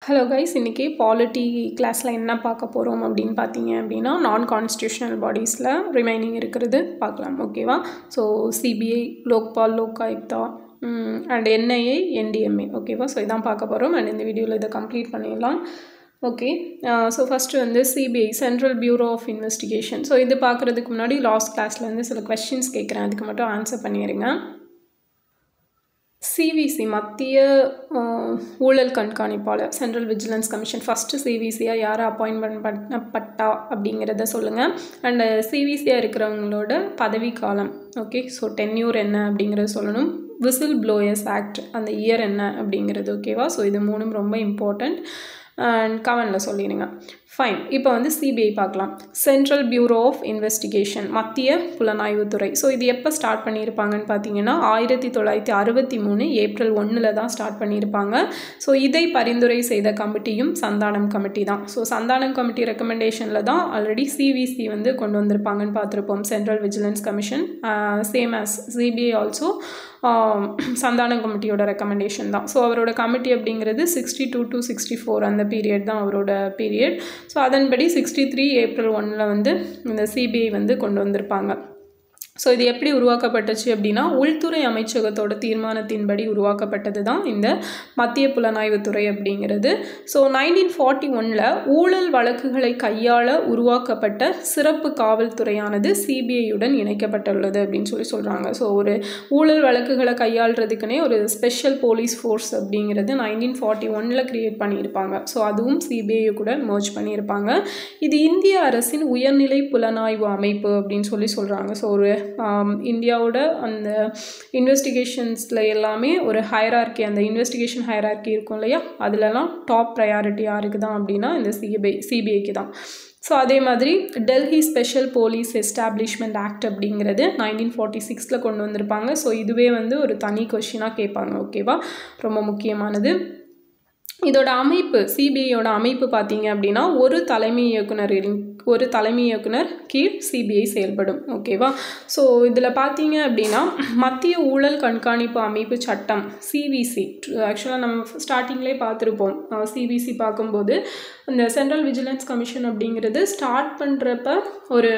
Hello guys, இன்றைக்கி polity கிளாஸில் என்ன பார்க்க போகிறோம் அப்படின்னு பார்த்தீங்க அப்படின்னா, நான் கான்ஸ்டியூஷனல் பாடிஸில் ரிமைனிங் இருக்கிறது பார்க்கலாம். ஓகேவா? So CBI, Lokpal, Lokayukta and NIA, NDMA. ஓகேவா? ஸோ இதான் பார்க்க போகிறோம் அண்ட் இந்த வீடியோவில் இதை கம்ப்ளீட் பண்ணிடலாம். ஓகே, ஸோ ஃபஸ்ட்டு வந்து CBI, central bureau of investigation. So இது பார்க்குறதுக்கு முன்னாடி லாஸ்ட் கிளாஸ்லேருந்து சில கொஸ்டின்ஸ் கேட்குறேன், அதுக்கு மட்டும் ஆன்சர் பண்ணிடுங்க. சிவிசி, மத்திய ஊழல் கண்காணிப்பாளர், சென்ட்ரல் விஜிலன்ஸ் கமிஷன், ஃபஸ்ட்டு சிவிசியாக யாரை அப்பாயின்மெண்ட் பண்ணப்பட்டா அப்படிங்கிறத சொல்லுங்கள். அண்டு சிவிசியாக இருக்கிறவங்களோட பதவி காலம், ஓகே, ஸோ டென்யூர் என்ன அப்படிங்கிறத சொல்லணும். விசில் ப்ளோயர்ஸ் ஆக்ட், அந்த இயர் என்ன அப்படிங்கிறது. ஓகேவா? ஸோ இது மூணும் ரொம்ப இம்பார்ட்டண்ட் அண்ட் கமெண்டில் சொல்லிடுங்க. ஃபைன். இப்போ வந்து சிபிஐ பார்க்கலாம். சென்ட்ரல் பியூரோ ஆஃப் இன்வெஸ்டிகேஷன், மத்திய புலனாய்வுத்துறை. ஸோ இது எப்போ ஸ்டார்ட் பண்ணியிருப்பாங்கன்னு பார்த்தீங்கன்னா 1963 ஏப்ரல் 1 தான் ஸ்டார்ட் பண்ணியிருப்பாங்க. ஸோ இதை பரிந்துரை செய்த கமிட்டியும் சந்தானம் கமிட்டி தான். ஸோ சந்தானம் கமிட்டி ரெக்கமெண்டேஷனில் தான் ஆல்ரெடி சிவிசி வந்து கொண்டு வந்திருப்பாங்கன்னு பார்த்துருப்போம். Central vigilance commission same as CBI also Santhanam கமிட்டியோட ரெக்கமெண்டேஷன் தான். ஸோ அவரோட கமிட்டி அப்படிங்கிறது 62 to 64 அந்த பீரியட் தான் அவரோட பீரியட். ஸோ அதன்படி 63 ஏப்ரல் 1 வந்து இந்த சிபிஐ வந்து கொண்டு வந்திருப்பாங்க. ஸோ இது எப்படி உருவாக்கப்பட்டுச்சு அப்படின்னா, உள்துறை அமைச்சகத்தோட தீர்மானத்தின்படி உருவாக்கப்பட்டது தான் இந்த மத்திய புலனாய்வுத்துறை அப்படிங்கிறது. ஸோ 1941 ஊழல் வழக்குகளை கையாள உருவாக்கப்பட்ட சிறப்பு காவல்துறையானது சிபிஐயுடன் இணைக்கப்பட்டுள்ளது அப்படின்னு சொல்கிறாங்க. ஸோ ஒரு ஊழல் வழக்குகளை கையாளுறதுக்குனே ஒரு ஸ்பெஷல் போலீஸ் ஃபோர்ஸ் அப்படிங்கிறது 1941 கிரியேட் பண்ணியிருப்பாங்க. ஸோ அதுவும் சிபிஐ கூட மர்ஜ் பண்ணியிருப்பாங்க. இது இந்திய அரசின் உயர்நிலை புலனாய்வு அமைப்பு அப்படின்னு சொல்கிறாங்க. ஸோ ஒரு இந்தியாவோட அந்த இன்வெஸ்டிகேஷன்ஸில் எல்லாமே ஒரு ஹைரார்கி, அந்த இன்வெஸ்டிகேஷன் ஹைரார்கி இருக்கும் இல்லையா, அதிலலாம் டாப் ப்ரையாரிட்டி யாருக்கு தான் அப்படின்னா இந்த சிபிஐக்கு தான். ஸோ அதே மாதிரி Delhi special police establishment act அப்படிங்கிறது 1946 கொண்டு வந்திருப்பாங்க. ஸோ இதுவே வந்து ஒரு தனி கொஷினாக கேட்பாங்க. ஓகேவா? ரொம்ப முக்கியமானது. இதோட அமைப்பு, சிபிஐயோட அமைப்பு பார்த்தீங்க அப்படின்னா ஒரு தலைமை இயக்குனர் கீழ் சிபிஐ செயல்படும். ஓகேவா? ஸோ இதில் பார்த்தீங்க அப்படின்னா மத்திய ஊழல் கண்காணிப்பு அமைப்பு சட்டம் சிவிசி, ஆக்சுவலாக நம்ம ஸ்டார்டிங்லேயே பார்த்துருப்போம். சிவிசி பார்க்கும்போது இந்த சென்ட்ரல் விஜிலன்ஸ் கமிஷன் அப்படிங்கிறது ஸ்டார்ட் பண்ணுறப்ப ஒரு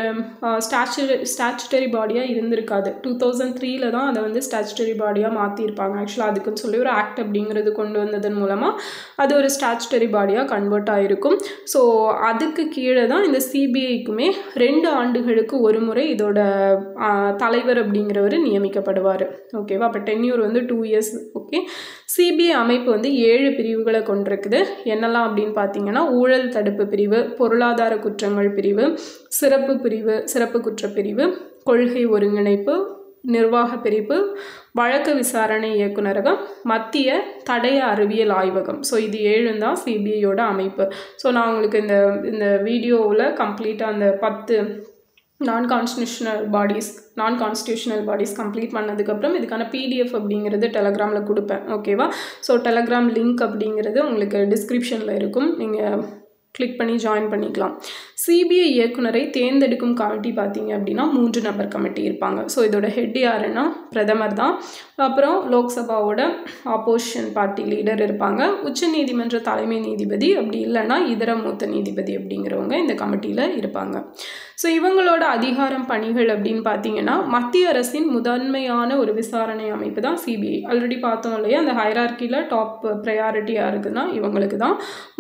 ஸ்டாச்சுட்டரி பாடியாக இருந்திருக்காது. 2003 தான் அதை வந்து ஸ்டாச்சுட்டரி பாடியாக மாற்றிருப்பாங்க. ஆக்சுவலாக அதுக்குன்னு சொல்லி ஒரு ஆக்ட் அப்படிங்கிறது கொண்டு வந்ததன் மூலமாக அது ஒரு ஸ்டாச்சுட்டரி பாடியாக கன்வெர்ட் ஆகிருக்கும். ஸோ அதுக்கு கீழே தான் இந்த சிபிஐக்குமே 2 ஆண்டுகளுக்கு ஒரு முறை இதோட தலைவர் அப்படிங்கிறவர் நியமிக்கப்படுவார். ஓகேவா? அப்போ டென்யூர் வந்து 2 years. ஓகே, சிபிஐ அமைப்பு வந்து 7 பிரிவுகளை கொண்டிருக்குது. என்னெல்லாம் அப்படின்னு பார்த்தீங்கன்னா, ஊழல் தடுப்பு பிரிவு, பொருளாதார குற்றங்கள் பிரிவு, சிறப்பு பிரிவு, சிறப்பு குற்றப்பிரிவு, கொள்கை ஒருங்கிணைப்பு, நிர்வாக பிரிவு, வழக்கு விசாரணை இயக்குநரகம், மத்திய தடய அறிவியல் ஆய்வகம். ஸோ இது 7 தான் சிபிஐயோட அமைப்பு. ஸோ நான் உங்களுக்கு இந்த வீடியோவில் கம்ப்ளீட்டாக அந்த 10 நான் கான்ஸ்டியூஷனல் பாடிஸ் கம்ப்ளீட் பண்ணதுக்கப்புறம் இதுக்கான பிடிஎஃப் அப்படிங்கிறது டெலகிராமில் கொடுப்பேன். ஓகேவா? ஸோ டெலகிராம் லிங்க் அப்படிங்கிறது உங்களுக்கு டிஸ்கிரிப்ஷனில் இருக்கும், நீங்கள் கிளிக் பண்ணி ஜாயின் பண்ணிக்கலாம். சிபிஐ இயக்குனரை தேர்ந்தெடுக்கும் கமிட்டி பார்த்தீங்க அப்படின்னா 3 நபர் கமிட்டி இருப்பாங்க. ஸோ இதோட ஹெட் யாருன்னா பிரதமர் தான். அப்புறம் லோக்சபாவோட ஆப்போசிஷன் பார்ட்டி லீடர் இருப்பாங்க. உச்ச நீதிமன்ற தலைமை நீதிபதி, அப்படி இல்லைன்னா இதர மூத்த நீதிபதி அப்படிங்கிறவங்க இந்த கமிட்டியில் இருப்பாங்க. ஸோ இவங்களோட அதிகாரம் பணிகள் அப்படின்னு பார்த்தீங்கன்னா, மத்திய அரசின் முதன்மையான ஒரு விசாரணை அமைப்பு தான் சிபிஐ. ஆல்ரெடி பார்த்தோம் இல்லையா, அந்த ஹைரார்கியில் டாப் ப்ரையாரிட்டியாக இருக்குதுன்னா இவங்களுக்கு தான்.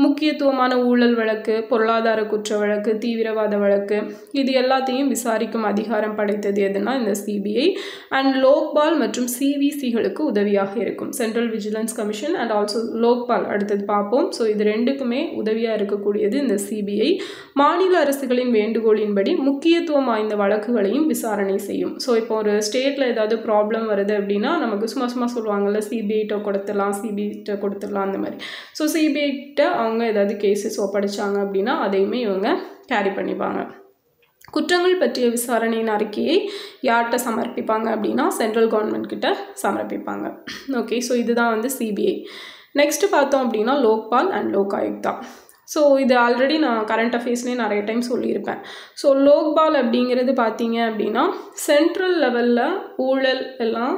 முக்கியத்துவமான ஊழல் வழக்கு, பொருளாதார குற்ற வழக்கு, தீவிரவாத வழக்கு, இது எல்லாத்தையும் விசாரிக்கும் அதிகாரம் படைத்தது எதுனா இந்த சிபிஐ. அண்ட் லோக்பால் மற்றும் சிவிசிகளுக்கு உதவியாக இருக்கும் central vigilance commission and also Lokpal. அடுத்தது பார்ப்போம். ஸோ இது ரெண்டுக்குமே உதவியாக இருக்கக்கூடியது இந்த சிபிஐ. மாநில அரசுகளின் வேண்டுகோளின்படி முக்கியத்துவம் வாய்ந்த வழக்குகளையும் விசாரணை செய்யும். ஸோ இப்போ ஒரு ஸ்டேட்டில் ஏதாவது ப்ராப்ளம் வருது அப்படின்னா நமக்கு சும்மா சொல்லுவாங்கள்ல, சிபிஐட்ட கொடுத்துடலாம் அந்த மாதிரி. ஸோ சிபிஐட்ட அவங்க ஏதாவது கேசஸ் ஒப்படைச்சாங்க அப்படின்னா அதையுமே இவங்க கேரி பண்ணிப்பாங்க. குற்றங்கள் பற்றிய விசாரணையின் அறிக்கையை யார்கிட்ட சமர்ப்பிப்பாங்க அப்படின்னா சென்ட்ரல் கவர்மெண்ட் கிட்ட சமர்ப்பிப்பாங்க. ஓகே, ஸோ இதுதான் வந்து சிபிஐ. நெக்ஸ்ட் பார்த்தோம் அப்படின்னா லோக்பால் அண்ட் லோகாயுக்தா. ஸோ இது ஆல்ரெடி நான் கரண்ட் அஃபேர்ஸ்லேயே நிறைய டைம் சொல்லியிருப்பேன். ஸோ லோக்பால் அப்படிங்கிறது பார்த்தீங்க அப்படின்னா சென்ட்ரல் லெவலில் ஊழல் எல்லாம்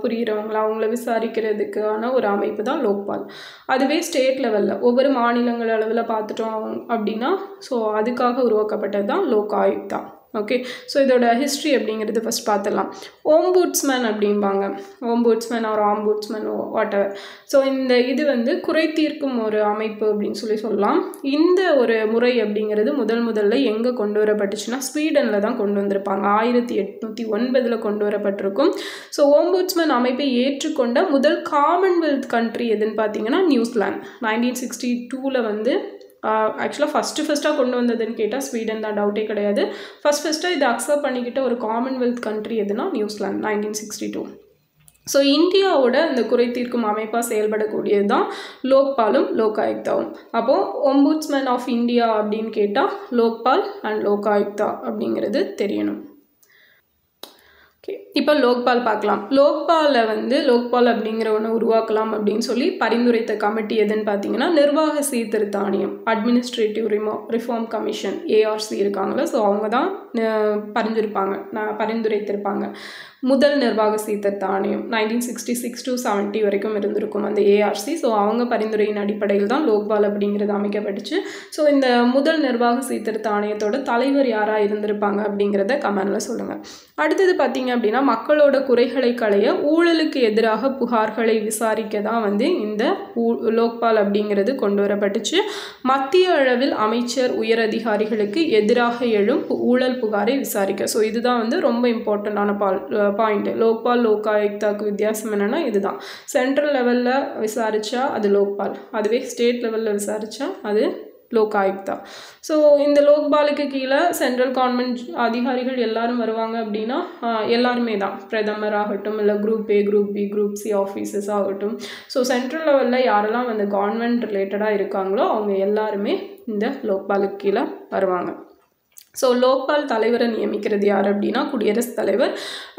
புரிகிறவங்கள அவங்கள விசாரிக்கிறதுக்கான ஒரு அமைப்பு தான் லோக்பால். அதுவே ஸ்டேட் லெவலில் ஒவ்வொரு மாநிலங்கள் அளவில் பார்த்துட்டோம் அப்படின்னா ஸோ அதுக்காக உருவாக்கப்பட்டது தான் லோக் ஆயுக்தா. ஓகே, ஸோ இதோட ஹிஸ்ட்ரி அப்படிங்கிறது ஃபஸ்ட் பார்த்துடலாம். ஓம்புட்ஸ்மேன் அப்படிம்பாங்க, ombudsman or ombudsman whatever. So இந்த இது வந்து குறை தீர்க்கும் ஒரு அமைப்பு அப்படின்னு சொல்லலாம். இந்த ஒரு முறை அப்படிங்கிறது முதல்ல எங்கே கொண்டு வரப்பட்டுச்சுன்னா ஸ்வீடனில் தான் கொண்டு வந்திருப்பாங்க. 1809 கொண்டு வரப்பட்டிருக்கும். ஸோ ஓம்புட்ஸ்மேன் அமைப்பை ஏற்றுக்கொண்ட முதல் காமன்வெல்த் கண்ட்ரி எதுன்னு பார்த்தீங்கன்னா நியூசிலாந்து. 1962 வந்து ஆக்சுவலாக ஃபஸ்ட்டாக கொண்டு வந்ததுன்னு கேட்டால் ஸ்வீடன் தான், டவுட்டே கிடையாது. ஃபஸ்ட்டாக இதை அக்செப்ட் பண்ணிக்கிட்ட ஒரு காமன்வெல்த் கண்ட்ரி எதுனா நியூசிலாந்து 1962. ஸோ இந்தியாவோட இந்த குறை தீர்க்கும் அமைப்பாக செயல்படக்கூடியது தான் லோக்பாலும் லோகாயுக்தாவும். அப்போது ஓம்புட்ஸ்மேன் ஆஃப் இந்தியா அப்படின்னு கேட்டால் லோக்பால் அண்ட் லோகாயுக்தா அப்படிங்கிறது தெரியணும். ஓகே, இப்போ லோக்பால் பார்க்கலாம். லோக்பால் அப்படிங்கிற ஒன்று உருவாக்கலாம் அப்படின்னு சொல்லி பரிந்துரைத்த கமிட்டி எதுன்னு பார்த்தீங்கன்னா நிர்வாக சீர்திருத்த ஆணையம், அட்மினிஸ்ட்ரேட்டிவ் ரிஃபார்ம் கமிஷன், ஏஆர்சி இருக்காங்களா. ஸோ அவங்க தான் பரிந்துரைத்திருப்பாங்க. முதல் நிர்வாக சீர்திருத்த ஆணையம் 1966 to 70 வரைக்கும் இருந்திருக்கும் அந்த ஏஆர்சி. ஸோ அவங்க பரிந்துரையின் அடிப்படையில் தான் லோக்பால் அப்படிங்கிறது அமைக்கப்பட்டுச்சு. ஸோ இந்த முதல் நிர்வாக சீர்திருத்த ஆணையத்தோட தலைவர் யாராக இருந்திருப்பாங்க அப்படிங்கிறத கமெண்டில் சொல்லுங்கள். அடுத்தது பார்த்தீங்க அப்படின்னா மக்களோட குறைகளை களைய ஊழலுக்கு எதிராக புகார்களை விசாரிக்க தான் வந்து இந்த லோக்பால் அப்படிங்கிறது கொண்டு வரப்பட்டுச்சு. மத்திய அளவில் அமைச்சர் உயரதிகாரிகளுக்கு எதிராக எழும் ஊழல் புகாரை விசாரிக்க. ஸோ இதுதான் வந்து ரொம்ப இம்பார்ட்டண்டான பாயிண்ட். லோக்பால் லோகாயுக்தாவுக்கு வித்தியாசம் என்னென்னா இதுதான். சென்ட்ரல் லெவலில் விசாரித்தா அது லோக்பால், அதுவே ஸ்டேட் லெவலில் விசாரித்தா அது லோகாயுக்தா. ஸோ இந்த லோக்பாலுக்கு கீழே சென்ட்ரல் கவர்மெண்ட் அதிகாரிகள் எல்லாரும் வருவாங்க அப்படின்னா எல்லாருமே தான், பிரதமர் ஆகட்டும், இல்லை group A, group B, group C officers ஆகட்டும். ஸோ சென்ட்ரல் லெவலில் யாரெல்லாம் வந்து கவர்மெண்ட் ரிலேட்டடாக இருக்காங்களோ அவங்க எல்லாருமே இந்த லோக்பாலுக்கு கீழே வருவாங்க. ஸோ லோக்பால் தலைவரை நியமிக்கிறது யார் அப்படின்னா குடியரசுத் தலைவர்.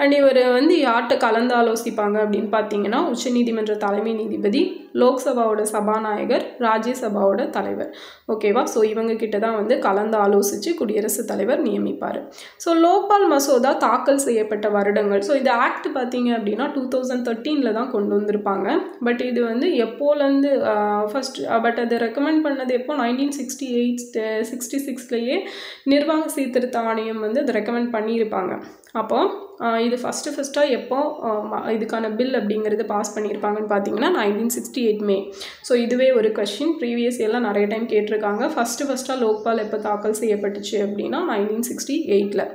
அண்ட் இவர் வந்து யார்கிட்ட கலந்து ஆலோசிப்பாங்க அப்படின்னு பார்த்தீங்கன்னா உச்சநீதிமன்ற தலைமை நீதிபதி, லோக்சபாவோட சபாநாயகர், ராஜ்யசபாவோட தலைவர். ஓகேவா. ஸோ இவங்க கிட்ட தான் வந்து கலந்து ஆலோசித்து குடியரசுத் தலைவர் நியமிப்பார். ஸோ லோக்பால் மசோதா தாக்கல் செய்யப்பட்ட வருடங்கள், ஸோ இந்த ஆக்ட் பார்த்தீங்க அப்படின்னா 2013 தான் கொண்டு வந்திருப்பாங்க. பட் இது வந்து எப்போலேருந்து பட் அதை ரெக்கமெண்ட் பண்ணது எப்போ 1966 நிர்வாக சீர்திருத்த ஆணையம் வந்து அதை ரெக்கமெண்ட் பண்ணியிருப்பாங்க. அப்போ இது ஃபஸ்ட்டாக எப்போ இதுக்கான பில் அப்படிங்கிறது பாஸ் பண்ணியிருப்பாங்கன்னு பார்த்தீங்கன்னா 1968 மே. ஸோ இதுவே ஒரு கொஸ்டின் ப்ரீவியஸ் எல்லாம் நிறைய டைம் கேட்டிருக்காங்க. ஃபஸ்ட்டாக லோக்பால் எப்போ தாக்கல் செய்யப்பட்டுச்சு அப்படின்னா 1968.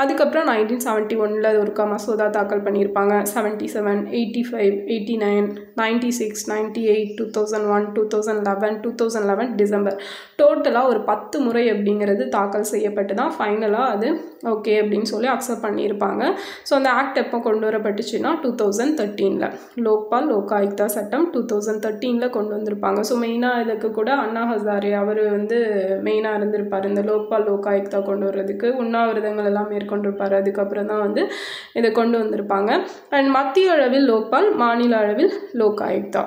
அதுக்கப்புறம் 1971 ஒரு மசோதா தாக்கல் பண்ணியிருப்பாங்க. 77, 85, 89, 96, 98, 2001, 2011, 2011 டிசம்பர். டோட்டலாக ஒரு 10 முறை அப்படிங்கிறது தாக்கல் செய்யப்பட்டு தான் ஃபைனலாக அது ஓகே அப்படின்னு சொல்லி அக்செப்ட் பண்ணியிருப்பாங்க. ஸோ அந்த ஆக்ட் எப்போ கொண்டு வரப்பட்டுச்சுன்னா 2013 லோக்பால் லோகாயுக்தா சட்டம் 2013 கொண்டு வந்திருப்பாங்க. ஸோ மெயினாக இதுக்கு கூட அண்ணா ஹசாரே அவர் வந்து மெயினாக இருந்திருப்பார் இந்த லோக்பால் லோகாயுக்தா கொண்டு வர்றதுக்கு. உண்ணாவிரதங்கள் எல்லாம் மேற்கொண்டிருப்பார். அதுக்கப்புறம் தான் வந்து இதை கொண்டு வந்திருப்பாங்க. அண்ட் மத்திய அளவில் லோக்பால், மாநில அளவில் லோகாயுக்தா.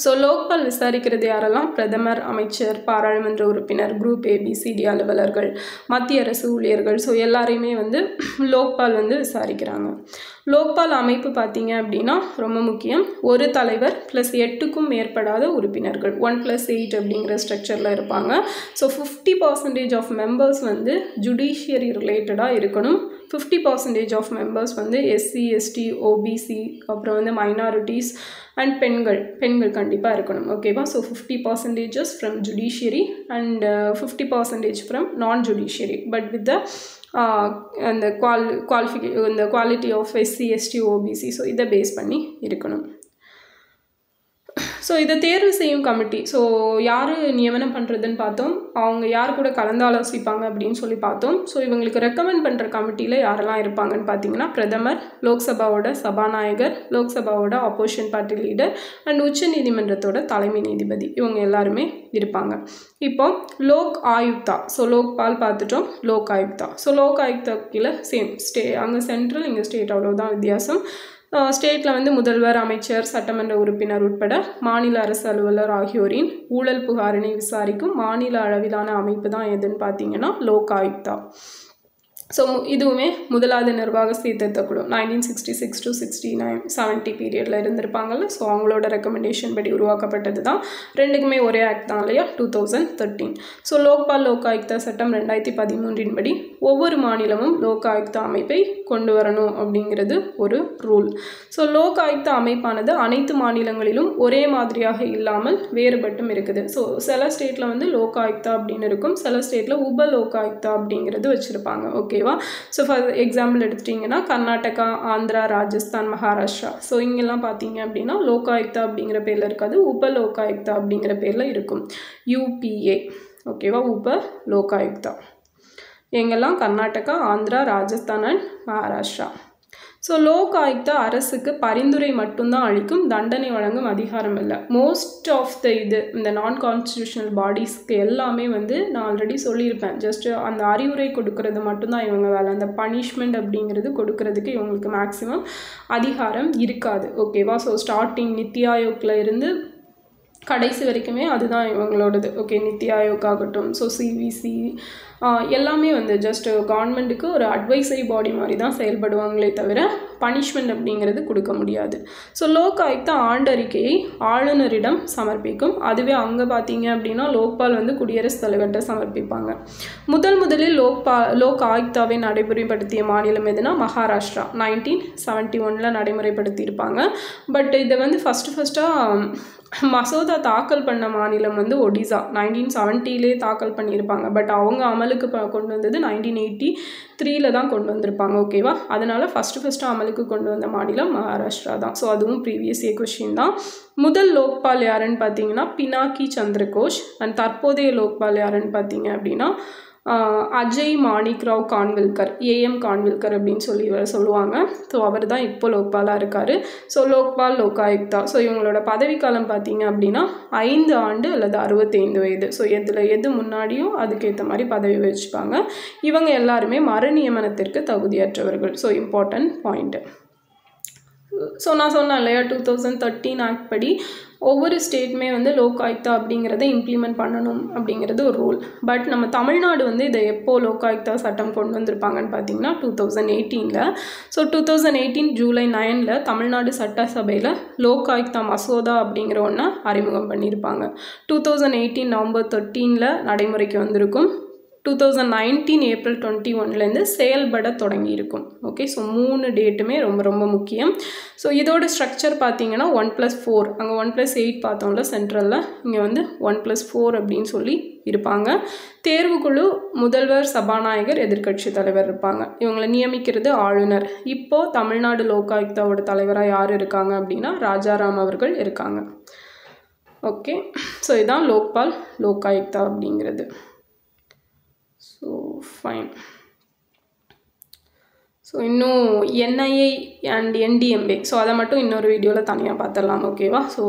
ஸோ லோக்பால் விசாரிக்கிறது யாரெல்லாம்? பிரதமர், அமைச்சர், பாராளுமன்ற உறுப்பினர், குரூப் ஏபிசிடி அலுவலர்கள், மத்திய அரசு ஊழியர்கள். ஸோ எல்லாரையுமே வந்து லோக்பால் வந்து விசாரிக்கிறாங்க. லோக்பால் அமைப்பு பார்த்தீங்க அப்படின்னா ரொம்ப முக்கியம். ஒரு தலைவர் ப்ளஸ் 8க்கும் மேற்படாத உறுப்பினர்கள், 1+8 அப்படிங்கிற ஸ்ட்ரக்சரில் இருப்பாங்க. ஸோ 50% ஆஃப் மெம்பர்ஸ் வந்து ஜுடிஷியரி ரிலேட்டடாக இருக்கணும். 50% ஆஃப் மெம்பர்ஸ் வந்து எஸ்சி, எஸ்டி, ஓபிசி, அப்புறம் வந்து மைனாரிட்டிஸ் அண்ட் பெண்கள் கண்டிப்பாக இருக்கணும். ஓகேவா. So 50% from judiciary and 50% from non judiciary but with the அந்த quality of SC, ST, OBC. So இதை பேஸ் பண்ணி இருக்கணும். ஸோ இதை தேர்வு செய்யும் கமிட்டி, ஸோ யார் நியமனம் பண்ணுறதுன்னு பார்த்தோம். அவங்க யார் கூட கலந்து ஆலோசிப்பாங்க அப்படின்னு சொல்லி பார்த்தோம். ஸோ இவங்களுக்கு ரெக்கமெண்ட் பண்ணுற கமிட்டியில் யாரெல்லாம் இருப்பாங்கன்னு பார்த்தீங்கன்னா பிரதமர், லோக்சபாவோட சபாநாயகர், லோக்சபாவோட ஆப்போசிஷன் பார்ட்டி லீடர் அண்ட் உச்ச நீதிமன்றத்தோட தலைமை நீதிபதி, இவங்க எல்லாருமே இருப்பாங்க. இப்போ லோக் ஆயுக்தா, ஸோ லோக்பால் பார்த்துட்டோம். லோக் ஆயுக்தா, ஸோ லோக் ஆயுக்தா கீழே சேம் அங்கே சென்ட்ரல், இங்கே ஸ்டேட், அவ்வளோதான் வித்தியாசம். ஸ்டேட்டில் வந்து முதல்வர், அமைச்சர், சட்டமன்ற உறுப்பினர் உட்பட மாநில அரசு அலுவலர் ஆகியோரின் ஊழல் புகாரினை விசாரிக்கும் மாநில அளவிலான அமைப்பு தான் எதுன்னு பார்த்தீங்கன்னா லோக் ஆயுக்தா. ஸோ இதுவுமே முதலாவது நிர்வாக சீர்திருத்த குழு 1966 to 70 பீரியடில் இருந்திருப்பாங்கல்ல. ஸோ அவங்களோட ரெக்கமெண்டேஷன் படி உருவாக்கப்பட்டது தான். ரெண்டுக்குமே ஒரே ஆக்ட் தான் இல்லையா, 2013. ஸோ லோக்பால் லோக் ஆயுக்தா சட்டம் 2013 படி ஒவ்வொரு மாநிலமும் லோக் ஆயுக்தா அமைப்பை கொண்டு வரணும் அப்படிங்கிறது ஒரு ரூல். ஸோ லோக் ஆயுக்தா அமைப்பானது அனைத்து மாநிலங்களிலும் ஒரே மாதிரியாக இல்லாமல் வேறுபட்டும் இருக்குது. ஸோ சில ஸ்டேட்டில் வந்து லோக் ஆயுக்தா அப்படின்னு இருக்கும், சில ஸ்டேட்டில் உப லோக் ஆயுக்தா அப்படிங்கிறது வச்சுருப்பாங்க. ஓகேவா? ஸோ ஃபார் எக்ஸாம்பிள் எடுத்துட்டிங்கன்னா கர்நாடகா, ஆந்திரா, ராஜஸ்தான், மகாராஷ்டிரா. ஸோ இங்கெல்லாம் பார்த்தீங்க அப்படின்னா லோகாயுக்தா அப்படிங்கிற பேரில் இருக்காது, உப லோகாயுக்தா அப்படிங்கிற பேரில் இருக்கும். UPA. ஓகேவா? உப லோகாயுக்தா. எங்கெல்லாம்? கர்நாடகா, ஆந்திரா, ராஜஸ்தான் அண்ட் மகாராஷ்டிரா. ஸோ லோக் ஆயுக்தா அரசுக்கு பரிந்துரை மட்டும்தான் அளிக்கும், தண்டனை வழங்கும் அதிகாரம் இல்லை. மோஸ்ட் ஆஃப் த இந்த நான் கான்ஸ்டியூஷனல் பாடிஸ்க்கு எல்லாமே வந்து நான் ஆல்ரெடி சொல்லியிருப்பேன், ஜஸ்ட் அந்த அறிவுரை கொடுக்கறது மட்டும்தான் இவங்க வேலை. அந்த பனிஷ்மெண்ட் அப்படிங்கிறது கொடுக்கறதுக்கு இவங்களுக்கு மேக்ஸிமம் அதிகாரம் இருக்காது. ஓகேவா? ஸோ ஸ்டார்டிங் நித்தி ஆயோக்கில் இருந்து கடைசி வரைக்குமே அதுதான் இவங்களோடது. ஓகே, நித்தி ஆயோக் ஆகட்டும், ஸோ CVC எல்லாமே வந்து ஜஸ்ட் கவர்மெண்ட்டுக்கு ஒரு அட்வைசரி பாடி மாதிரி தான் செயல்படுவாங்களே தவிர பனிஷ்மெண்ட் அப்படிங்கிறது கொடுக்க முடியாது. ஸோ லோக் ஆயுக்தா ஆண்டறிக்கையை ஆளுநரிடம் சமர்ப்பிக்கும். அதுவே அங்கே பார்த்தீங்க அப்படின்னா லோக்பால் வந்து குடியரசுத் தலைவர்கிட்ட சமர்ப்பிப்பாங்க. முதலில் லோக் ஆயுக்தாவை நடைமுறைப்படுத்திய மாநிலம் எதுனா மகாராஷ்டிரா 1971 நடைமுறைப்படுத்தியிருப்பாங்க. பட் இதை வந்து ஃபஸ்ட்டாக மசோதா தாக்கல் பண்ண மாநிலம் வந்து ஒடிசா 1970 தாக்கல் பண்ணியிருப்பாங்க. பட் அவங்க அமலுக்கு கொண்டு வந்தது 1983 தான் கொண்டு வந்திருப்பாங்க. ஓகேவா? அதனால் ஃபஸ்ட்டு அமலுக்கு கொண்டு வந்த மாநிலம் மகாராஷ்டிரா தான். ஸோ அதுவும் ப்ரீவியஸ் இயர் கொஷின் தான். முதல் லோக்பால் யாருன்னு பார்த்தீங்கன்னா பினாக்கி சந்திரகோஷ். அண்ட் தற்போதைய லோக்பால் யாருன்னு பார்த்தீங்க அப்படின்னா அஜய் மாணிக்ராவ் கான்வில்கர், AM கான்வில்கர் அப்படின்னு சொல்லி சொல்லுவாங்க. ஸோ அவர் தான் இப்போ லோக்பாலாக இருக்கார். ஸோ லோக்பால் லோகாயுக்தா. ஸோ இவங்களோட பதவிக்காலம் பார்த்தீங்க அப்படின்னா 5 ஆண்டு அல்லது 65 வயது. ஸோ எது முன்னாடியும் அதுக்கேற்ற மாதிரி பதவி வச்சுப்பாங்க. இவங்க எல்லாருமே மறு நியமனத்திற்கு தகுதியற்றவர்கள். So important point. ஸோ நான் சொன்னேன் இல்லையா, 2013 ஆக்ட் படி ஒவ்வொரு ஸ்டேட்டுமே வந்து லோக் ஆயுக்தா அப்படிங்கிறத இம்ப்ளிமெண்ட் பண்ணணும் அப்படிங்கிறது ஒரு ரூல். பட் நம்ம தமிழ்நாடு வந்து இதை எப்போது லோக் ஆயுக்தா சட்டம் கொண்டு வந்திருப்பாங்கன்னு பார்த்தீங்கன்னா 2018. ஸோ 2018 ஜூலை 9 தமிழ்நாடு சட்டசபையில் லோக் ஆயுக்தா மசோதா அப்படிங்கிற ஒன்றை அறிமுகம் பண்ணியிருப்பாங்க. 2018 நவம்பர் 13 நடைமுறைக்கு வந்திருக்கும். 2019 ஏப்ரல் 21 செயல்பட தொடங்கி இருக்கும். ஓகே, ஸோ 3 டேட்டுமே ரொம்ப ரொம்ப முக்கியம். ஸோ இதோட ஸ்ட்ரக்சர் பார்த்தீங்கன்னா 1+4, அங்கே 1+8 பார்த்தோம்ல சென்ட்ரலில், இங்கே வந்து 1+4 அப்படின்னு சொல்லி இருப்பாங்க. தேர்வுக்குழு முதல்வர், சபாநாயகர், எதிர்க்கட்சி தலைவர் இருப்பாங்க. இவங்களை நியமிக்கிறது ஆளுநர். இப்போது தமிழ்நாடு லோகாயுக்தாவோட தலைவராக யார் இருக்காங்க அப்படின்னா ராஜாராம் அவர்கள் இருக்காங்க. ஓகே, ஸோ இதுதான் லோக்பால் லோகாயுக்தா அப்படிங்கிறது. So fine. ஸோ இன்னும் NIA அண்ட் NDMA, ஸோ அதை மட்டும் இன்னொரு வீடியோவில் தனியாக பார்த்துடலாம். ஓகேவா? ஸோ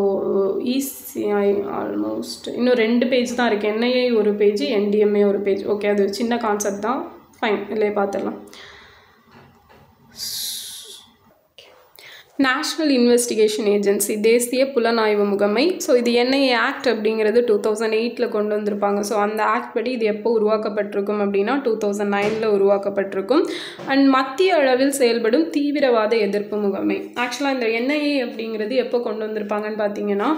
ECI ஆல்மோஸ்ட் இன்னும் 2 பேஜ் தான் இருக்குது. NIA ஒரு பேஜ், NDMA ஒரு பேஜ். ஓகே, அது சின்ன கான்செப்ட் தான். ஃபைன், இல்லையே பார்த்துடலாம். நேஷ்னல் இன்வெஸ்டிகேஷன் ஏஜென்சி, தேசிய புலனாய்வு முகமை. ஸோ இது NIA ஆக்ட் அப்படிங்கிறது 2008 கொண்டு வந்திருப்பாங்க. ஸோ அந்த ஆக்ட் படி இது எப்போ உருவாக்கப்பட்டிருக்கும் அப்படின்னா 2009 உருவாக்கப்பட்டிருக்கும். அண்ட் மத்திய அளவில் செயல்படும் தீவிரவாத எதிர்ப்பு முகமை. ஆக்சுவலாக இந்த NIA அப்படிங்கிறது எப்போ கொண்டு வந்திருப்பாங்கன்னு பார்த்தீங்கன்னா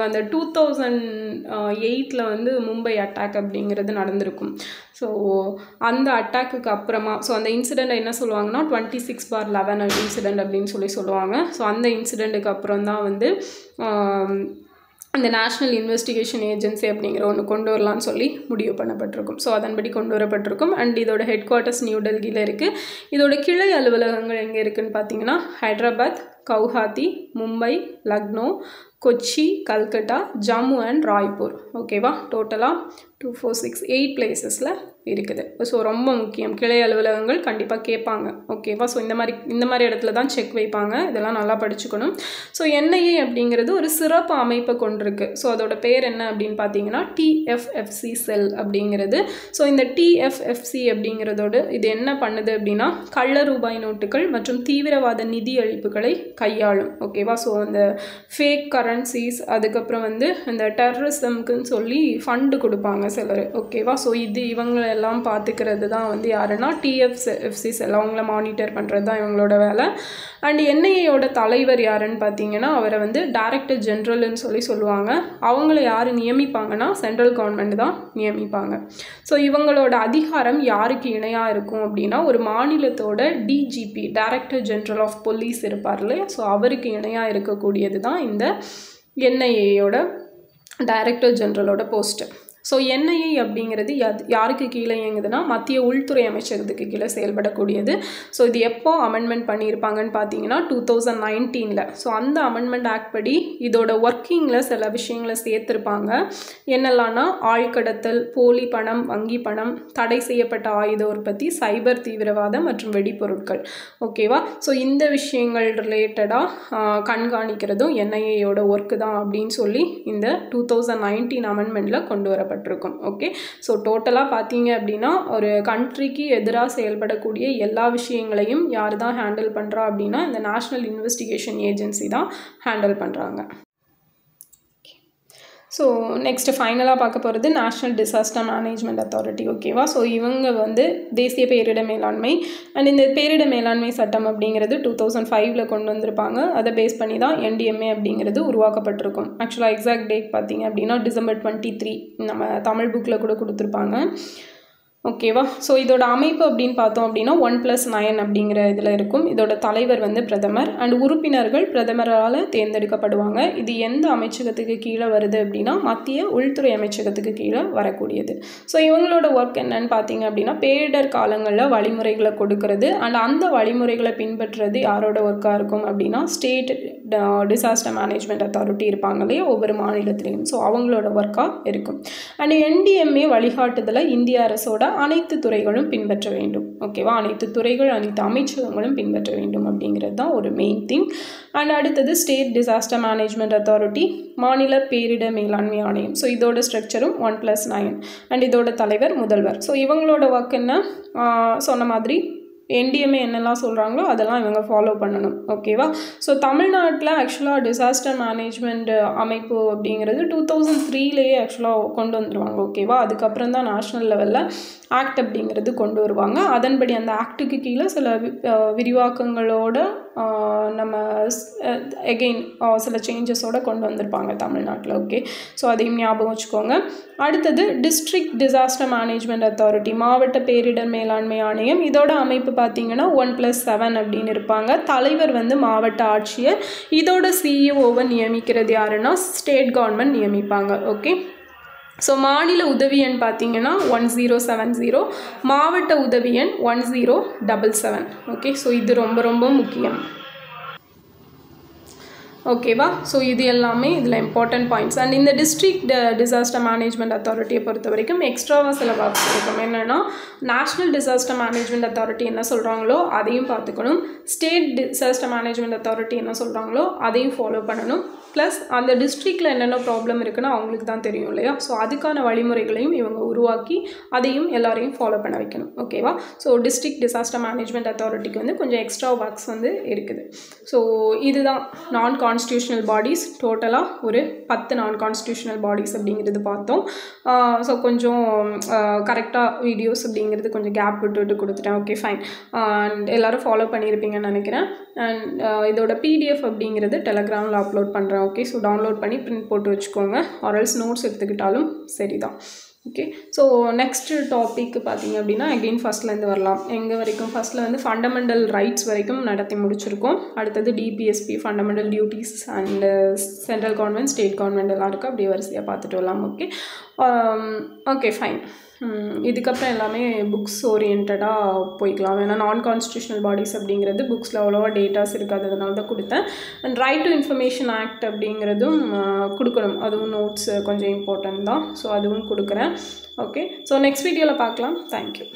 அந்த 2008 வந்து மும்பை அட்டாக் அப்படிங்கிறது நடந்திருக்கும். ஸோ அந்த அட்டாக்குக்கு அப்புறமா, ஸோ அந்த இன்சிடெண்ட் என்ன சொல்லுவாங்கன்னா 26/11 இன்சிடெண்ட் அப்படின்னு சொல்லுவாங்க. ஸோ அந்த இன்சிடெண்ட்டுக்கு அப்புறம் தான் வந்து அந்த நேஷ்னல் இன்வெஸ்டிகேஷன் ஏஜென்சி அப்படிங்கிற ஒன்று கொண்டு வரலான்னு சொல்லி முடிவு பண்ணப்பட்டிருக்கும். ஸோ அதன்படி கொண்டு வரப்பட்டிருக்கும். அண்ட் இதோட ஹெட் குவார்ட்டர்ஸ் நியூ டெல்லியில் இருக்குது. இதோட கிளை அலுவலகங்கள் எங்கே இருக்குதுன்னு பார்த்தீங்கன்னா ஹைதராபாத், கவுஹாத்தி, மும்பை, லக்னோ, கொச்சி, கல்கட்டா, ஜம்மு அண்ட் ராய்ப்பூர். ஓகேவா? டோட்டலாக 2 4 6 8 பிளேசஸில் இருக்குது. ஸோ ரொம்ப முக்கியம். கிளை அலுவலகங்கள் கண்டிப்பாக கேட்பாங்க. ஓகேவா? ஸோ இந்த மாதிரி இடத்துல தான் செக் வைப்பாங்க. இதெல்லாம் நல்லா படிச்சுக்கணும். ஸோ என்ஐஏ அப்படிங்கிறது ஒரு சிறப்பு அமைப்பை கொண்டிருக்கு. ஸோ அதோட பேர் என்ன அப்படின்னு பார்த்தீங்கன்னா டிஎஃப்எஃப்சி செல் அப்படிங்கிறது. ஸோ இந்த டிஎஃப்எஃப்சி அப்படிங்கிறதோடு இது என்ன பண்ணுது அப்படின்னா கள்ள ரூபாய் நோட்டுகள் மற்றும் தீவிரவாத நிதி அளிப்புகளை கையாளும். ஓகேவா? ஸோ அந்த ஃபேக் கரன்சிஸ், அதுக்கப்புறம் இந்த டெரரிசம்க்குன்னு சொல்லி ஃபண்டு கொடுப்பாங்க சிலர். ஓகேவா? ஸோ இவங்களெல்லாம் பார்த்துக்கிறது தான் யாருன்னா டிஎஃப்எஃப்சி செல். அவங்கள மானிட்டர் பண்ணுறது தான் இவங்களோட வேலை. அண்ட் என்ஐஏயோட தலைவர் யாருன்னு பார்த்தீங்கன்னா அவரை டைரக்டர் ஜென்ரல்னு சொல்லுவாங்க. அவங்கள யார் நியமிப்பாங்கன்னா சென்ட்ரல் கவர்மெண்ட் தான் நியமிப்பாங்க. ஸோ இவங்களோட அதிகாரம் யாருக்கு இணையாக இருக்கும் அப்படின்னா ஒரு மாநிலத்தோட DGP, director general of police இருப்பார் இல்லையா? ஸோ அவருக்கு இணையாக இருக்கக்கூடியது தான் இந்த என்ஐஏயோட டைரக்டர் ஜென்ரலோட போஸ்ட்டு. ஸோ என்ஐஏ அப்படிங்கிறது யாருக்கு கீழே இயங்குதுன்னா மத்திய உள்துறை அமைச்சகத்துக்கு கீழே செயல்படக்கூடியது. ஸோ இது எப்போ அமெண்ட்மெண்ட் பண்ணியிருப்பாங்கன்னு பார்த்தீங்கன்னா 2019. ஸோ அந்த அமெண்ட்மெண்ட் ஆக்ட் படி இதோட ஒர்க்கிங்கில் சில விஷயங்களை சேர்த்துருப்பாங்க. என்னெல்லாம்னா ஆழ்கடத்தல், போலி பணம், வங்கி பணம், தடை செய்யப்பட்ட ஆயுத உற்பத்தி, சைபர் தீவிரவாதம் மற்றும் வெடிப்பொருட்கள். ஓகேவா? ஸோ இந்த விஷயங்கள் ரிலேட்டடாக கண்காணிக்கிறதும் என்ஐஏயோட ஒர்க்கு தான் அப்படின்னு சொல்லி இந்த 2019 அமெண்ட்மெண்ட்டில் கொண்டு வரப்பட்டிருக்கும். ஓகே. ஸோ டோட்டலாக பார்த்தீங்க அப்படின்னா ஒரு கண்ட்ரிக்கு எதிராக செயல்படக்கூடிய எல்லா விஷயங்களையும் யார் தான் ஹேண்டில் பண்ணுறா அப்படின்னா இந்த நேஷ்னல் இன்வெஸ்டிகேஷன் ஏஜென்சி தான் ஹேண்டில் பண்ணுறாங்க. ஸோ நெக்ஸ்ட்டு ஃபைனலாக பார்க்க போகிறது நேஷ்னல் டிசாஸ்டர் மேனேஜ்மெண்ட் அத்தாரிட்டி. ஓகேவா? ஸோ இவங்க தேசிய பேரிடர் மேலாண்மை அண்ட் இந்த பேரிடர் மேலாண்மை சட்டம் அப்படிங்கிறது 2005 கொண்டு வந்திருப்பாங்க. அதை பேஸ் பண்ணி தான் என்டிஎம்ஏ அப்படிங்கிறது உருவாக்கப்பட்டிருக்கும். ஆக்சுவலாக எக்ஸாக்ட் டேட் பார்த்தீங்க அப்படின்னா டிசம்பர் 23 நம்ம தமிழ் புக்கில் கூட கொடுத்துருப்பாங்க. ஓகேவா? ஸோ இதோட அமைப்பு அப்படின்னு பார்த்தோம் அப்படின்னா 1+9 அப்படிங்கிற இதில் இருக்கும். இதோட தலைவர் பிரதமர் அண்ட் உறுப்பினர்கள் பிரதமரால் தேர்ந்தெடுக்கப்படுவாங்க. இது எந்த அமைச்சகத்துக்கு கீழே வருது அப்படின்னா மத்திய உள்துறை அமைச்சகத்துக்கு கீழே வரக்கூடியது. ஸோ இவங்களோட ஒர்க் என்னன்னு பார்த்தீங்க அப்படின்னா பேரிடர் காலங்களில் வழிமுறைகளை கொடுக்கறது அண்ட் அந்த வழிமுறைகளை பின்பற்றுறது யாரோட ஒர்க்காக இருக்கும் அப்படின்னா ஸ்டேட் டிசாஸ்டர் மேனேஜ்மெண்ட் அத்தாரிட்டி இருப்பாங்க இல்லையா ஒவ்வொரு மாநிலத்திலையும். ஸோ அவங்களோட ஒர்க்காக இருக்கும். அண்ட் என்டிஎம்ஏ வழிகாட்டுதலை இந்திய அரசோட அனைத்து துறைகளும் பின்பற்ற வேண்டும். ஓகேவா? அனைத்து துறைகள், அனைத்து அமைச்சகங்களும் பின்பற்ற வேண்டும் அப்படிங்கிறது தான் ஒரு மெயின் திங். அண்ட் அடுத்தது ஸ்டேட் டிசாஸ்டர் மேனேஜ்மெண்ட் அத்தாரிட்டி, மாநில பேரிடர் மேலாண்மை ஆணையம். ஸோ இதோட ஸ்ட்ரக்சரும் 1+9 அண்ட் இதோட தலைவர் முதல்வர். ஸோ இவங்களோட ஒர்க் என்ன சொன்ன மாதிரி என்டிஎம்ஏ என்னெல்லாம் சொல்கிறாங்களோ அதெல்லாம் இவங்க ஃபாலோ பண்ணணும். ஓகேவா? ஸோ தமிழ்நாட்டில் ஆக்சுவலாக டிசாஸ்டர் மேனேஜ்மெண்ட் அமைப்பு அப்படிங்கிறது 2003 ஆக்சுவலாக கொண்டு வந்துடுவாங்க. ஓகேவா? அதுக்கப்புறம் தான் நேஷ்னல் லெவலில் ஆக்ட் அப்படிங்கிறது கொண்டு வருவாங்க. அதன்படி அந்த ஆக்டுக்கு கீழே சில விரிவாக்கங்களோட நம்ம எகெயின் சில சேஞ்சஸோடு கொண்டு வந்திருப்பாங்க தமிழ்நாட்டில். ஓகே. ஸோ அதையும் ஞாபகம் வச்சுக்கோங்க. அடுத்தது டிஸ்ட்ரிக்ட் டிசாஸ்டர் மேனேஜ்மெண்ட் அத்தாரிட்டி, மாவட்ட பேரிடர் மேலாண்மை ஆணையம். இதோட அமைப்பு பார்த்தீங்கன்னா 1+7 அப்படின்னு இருப்பாங்க. தலைவர் மாவட்ட ஆட்சியர். இதோட சிஇஓவை நியமிக்கிறது யாருன்னா ஸ்டேட் கவர்மெண்ட் நியமிப்பாங்க. ஓகே. ஸோ மாநில உதவி எண் பார்த்தீங்கன்னா 1070, மாவட்ட உதவி எண் 1077. ஓகே. ஸோ இது ரொம்ப ரொம்ப முக்கியம். ஓகேவா? ஸோ இது எல்லாமே இதில் இம்பார்ட்டன்ட் பாயிண்ட்ஸ். அண்ட் இந்த டிஸ்ட்ரிக்ட் டிசாஸ்டர் மேனேஜ்மெண்ட் அத்தாரிட்டியை பொறுத்த வரைக்கும் எக்ஸ்ட்ராவாக சில ஒர்க்ஸ் இருக்கும். என்னென்னா நேஷ்னல் டிசாஸ்டர் மேனேஜ்மெண்ட் அத்தாரிட்டி என்ன சொல்கிறாங்களோ அதையும் பார்த்துக்கணும். ஸ்டேட் டிசாஸ்டர் மேனேஜ்மெண்ட் அத்தாரிட்டி என்ன சொல்கிறாங்களோ அதையும் ஃபாலோ பண்ணணும். ப்ளஸ் அந்த டிஸ்ட்ரிக்டில் என்னென்ன ப்ராப்ளம் இருக்குன்னு அவங்களுக்கு தான் தெரியும் இல்லையா? ஸோ அதுக்கான வழிமுறைகளையும் இவங்க உருவாக்கி அதையும் எல்லாரையும் ஃபாலோ பண்ண வைக்கணும். ஓகேவா? ஸோ டிஸ்ட்ரிக்ட் டிசாஸ்டர் மேனேஜ்மெண்ட் அத்தாரிட்டிக்கு கொஞ்சம் எக்ஸ்ட்ரா ஒர்க்ஸ் இருக்குது. ஸோ இதுதான் நான் கான்ஸ்டியூஷனல் பாடிஸ். டோட்டலாக ஒரு 10 நான் கான்ஸ்டியூஷனல் பாடிஸ் அப்படிங்கிறது பார்த்தோம். ஸோ கொஞ்சம் கரெக்டாக வீடியோஸ் அப்படிங்கிறது கொஞ்சம் கேப் விட்டு கொடுத்துட்டேன். Okay, fine. அண்ட் எல்லோரும் ஃபாலோ பண்ணியிருப்பீங்கன்னு நினைக்கிறேன். அண்ட் இதோட பிடிஎஃப் அப்படிங்கிறது டெலகிராமில் அப்லோட் பண்ணுறேன். ஓகே. ஸோ டவுன்லோட் பண்ணி பிரிண்ட் போட்டு வச்சுக்கோங்க. ஆர்எல்ஸ் நோட்ஸ் எடுத்துக்கிட்டாலும் சரிதான். ஓகே. ஸோ நெக்ஸ்ட் டாபிக் பார்த்தீங்க அப்படின்னா அகெயின் ஃபஸ்ட்லேருந்து வரலாம். எங்கே வரைக்கும் ஃபஸ்ட்டில் ஃபண்டமெண்டல் ரைட்ஸ் வரைக்கும் நடத்தி முடிச்சிருக்கோம். அடுத்தது DPSP, fundamental duties and central government, state government எல்லாம் இருக்குது. அப்படியே வரிசையாக பார்த்துட்டு வரலாம். ஓகே. Okay fine. இதுக்கப்புறம் எல்லாமே புக்ஸ் ஓரியன்டாக போய்க்கலாம். ஏன்னா நான் கான்ஸ்டியூஷனல் பாடிஸ் அப்படிங்கிறது புக்ஸில் அவ்வளோவா டேட்டாஸ் இருக்காது, அதனால தான் கொடுத்தேன். And right to information act அப்படிங்கிறதும் கொடுக்கணும், அதுவும் நோட்ஸ் கொஞ்சம் இம்பார்ட்டன்ட் தான். ஸோ அதுவும் கொடுக்குறேன். ஓகே, ஸோ நெக்ஸ்ட் வீடியோவில் பார்க்கலாம். தேங்க்யூ.